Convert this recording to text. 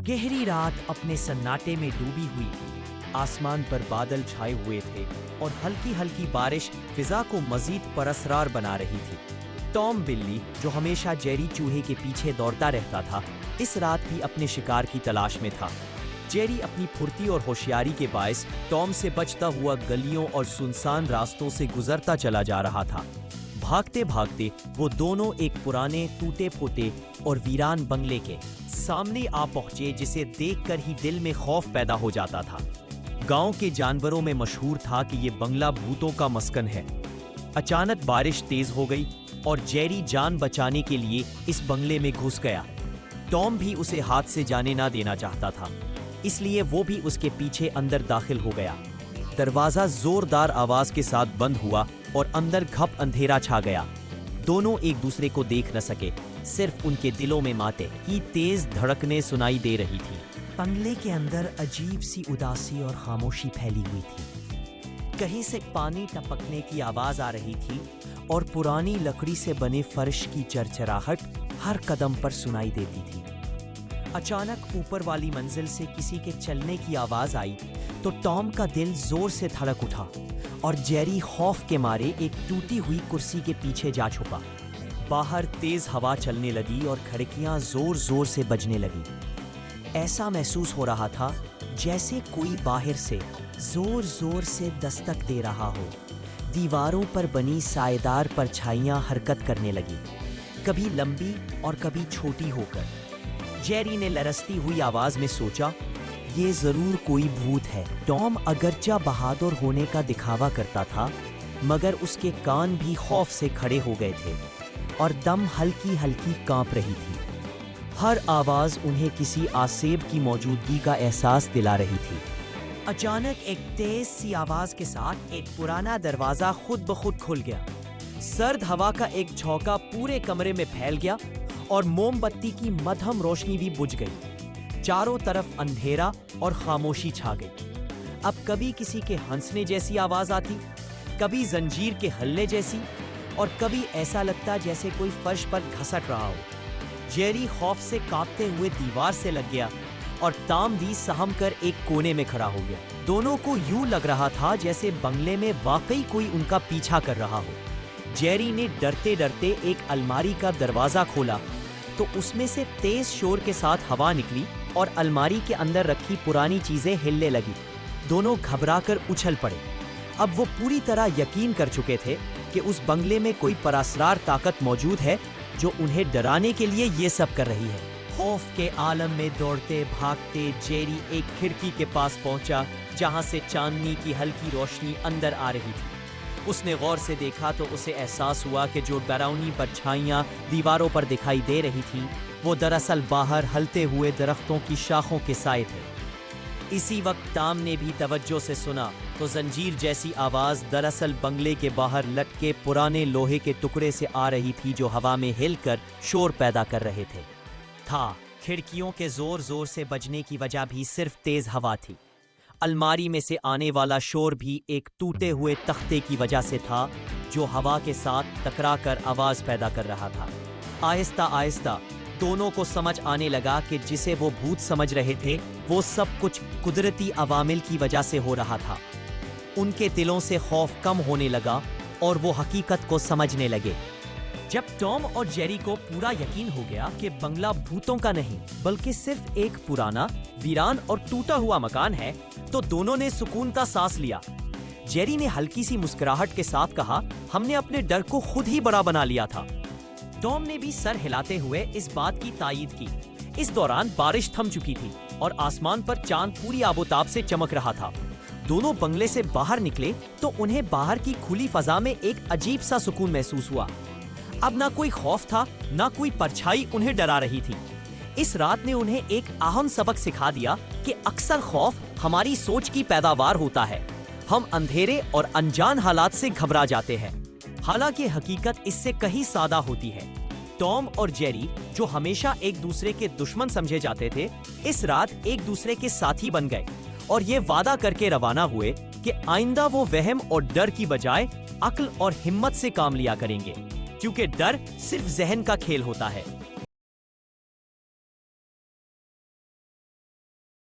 गहरी रात अपने सन्नाटे में डूबी हुई थी। आसमान पर बादल छाए हुए थे और हल्की हल्की बारिश फिजा को मजीद परअसरार बना रही थी। टॉम बिल्ली, जो हमेशा जेरी चूहे के पीछे दौड़ता रहता था, इस रात भी अपने शिकार की तलाश में था। जेरी अपनी फुर्ती और होशियारी के बायस टॉम से बचता हुआ गलियों और सुनसान रास्तों से गुजरता चला जा रहा था। भागते भागते वो दोनों एक पुराने टूटे फूटे और वीरान बंगले के सामने आ पहुंचे, जिसे देखकर ही दिल में खौफ पैदा हो जाता था। गांव के जानवरों में मशहूर था कि ये बंगला भूतों का मस्कन है। अचानक बारिश तेज हो गई और जेरी जान बचाने के लिए इस बंगले में घुस गया। टॉम भी उसे हाथ से जाने ना देना चाहता था, इसलिए वो भी उसके पीछे अंदर दाखिल हो गया। दरवाजा जोरदार आवाज के साथ बंद हुआ और अंदर घप अंधेरा छा गया। दोनों एक दूसरे को देख न सके, सिर्फ उनके दिलों में माते की तेज धड़कनें सुनाई दे रही थी। बंगले के अंदर अजीब सी उदासी और खामोशी फैली हुई थी। कहीं से पानी टपकने की आवाज आ रही थी और पुरानी लकड़ी से बने फर्श की चरचराहट हर कदम पर सुनाई देती थी। अचानक ऊपर वाली मंजिल से किसी के चलने की आवाज आई तो टॉम का दिल जोर से धड़क उठा और जेरी खौफ के मारे एक टूटी हुई कुर्सी के पीछे जा छुपा। बाहर तेज हवा चलने लगी और खिड़कियां जोर जोर से बजने लगी। ऐसा महसूस हो रहा था जैसे कोई बाहर से जोर जोर से दस्तक दे रहा हो। दीवारों पर बनी साएदार परछाइयां हरकत करने लगी, कभी लंबी और कभी छोटी होकर। जेरी ने लरसती हुई आवाज में सोचा, ये जरूर कोई भूत है। टॉम अगरचा बहादुर होने का दिखावा करता था, मगर उसके कान भी खौफ से खड़े हो गए थे और दम हल्की हल्की कांप रही थी। हर आवाज उन्हें किसी आसेब की मौजूदगी का एहसास दिला रही थी। अचानक एक तेज सी आवाज के साथ एक पुराना दरवाजा खुद ब खुद खुल गया। सर्द हवा का एक झोंका पूरे कमरे में फैल गया और मोमबत्ती की मध्यम रोशनी भी बुझ गई। चारों तरफ अंधेरा और खामोशी छा गई। अब कभी किसी के हंसने जैसी आवाज आती, कभी जंजीर के हल्ले जैसी, और कभी ऐसा लगता जैसे कोई फर्श पर घसट रहा हो। जेरी खौफ से कांपते हुए दीवार से लग गया और टॉम भी सहम कर एक कोने में खड़ा हो गया। दोनों को यूं लग रहा था जैसे बंगले में वाकई कोई उनका पीछा कर रहा हो। जेरी ने डरते डरते एक अलमारी का दरवाजा खोला तो उसमें से तेज शोर के साथ हवा निकली और अलमारी के अंदर रखी पुरानी चीजें हिलने लगी। दोनों घबराकर उछल पड़े। अब वो पूरी तरह यकीन कर चुके थे कि उस बंगले में कोई परअसरार ताकत मौजूद है जो उन्हें डराने के लिए ये सब कर रही है। खौफ के आलम में दौड़ते भागते जेरी एक खिड़की के पास पहुंचा, जहां से चांदनी की हल्की रोशनी अंदर आ रही थी। उसने गौर से देखा तो उसे एहसास हुआ कि जो डरावनी परछाइयां दीवारों पर दिखाई दे रही थीं, वो दरअसल बाहर हलते हुए दरख्तों की शाखों के साए थे। इसी वक्त टॉम ने भी तवज्जो से सुना तो जंजीर जैसी आवाज दरअसल बंगले के बाहर लटके पुराने लोहे के टुकड़े से आ रही थी, जो हवा में हिलकर शोर पैदा कर रहे थे। खिड़कियों के जोर जोर से बजने की वजह भी सिर्फ तेज हवा थी। अलमारी में से आने वाला शोर भी एक टूटे हुए तख्ते की वजह से था, जो हवा के साथ टकराकर आवाज पैदा कर रहा था। आहिस्ता आहिस्ता दोनों को समझ आने लगा कि जिसे वो भूत समझ रहे थे, वो सब कुछ कुदरती अवामिल की वजह से हो रहा था। उनके दिलों से खौफ कम होने लगा और वो हकीकत को समझने लगे। जब टॉम और जेरी को पूरा यकीन हो गया कि बंगला भूतों का नहीं बल्कि सिर्फ एक पुराना, वीरान और टूटा हुआ मकान है, तो दोनों ने सुकून का सांस लिया। जेरी ने हल्की सी मुस्कुराहट के साथ कहा, हमने अपने डर को खुद ही बड़ा बना लिया था। टॉम ने भी सर हिलाते हुए इस बात की तायीद की। इस दौरान बारिश थम चुकी थी और आसमान पर चांद पूरी आबोताब से चमक रहा था। दोनों बंगले से बाहर निकले तो उन्हें बाहर की खुली फजा में एक अजीब सा सुकून महसूस हुआ। अब ना कोई खौफ था, ना कोई परछाई उन्हें डरा रही थी। इस रात ने उन्हें एक अहम सबक सिखा दिया कि अक्सर खौफ हमारी सोच की पैदावार होता है। हम अंधेरे और अनजान हालात से घबरा जाते हैं, हालांकि हकीकत इससे कहीं सादा होती है। टॉम और जेरी, जो हमेशा एक दूसरे के दुश्मन समझे जाते थे, इस रात एक दूसरे के साथी बन गए और ये वादा करके रवाना हुए कि आइंदा वो वहम और डर की बजाय अक्ल और हिम्मत से काम लिया करेंगे, क्योंकि डर सिर्फ जहन का खेल होता है।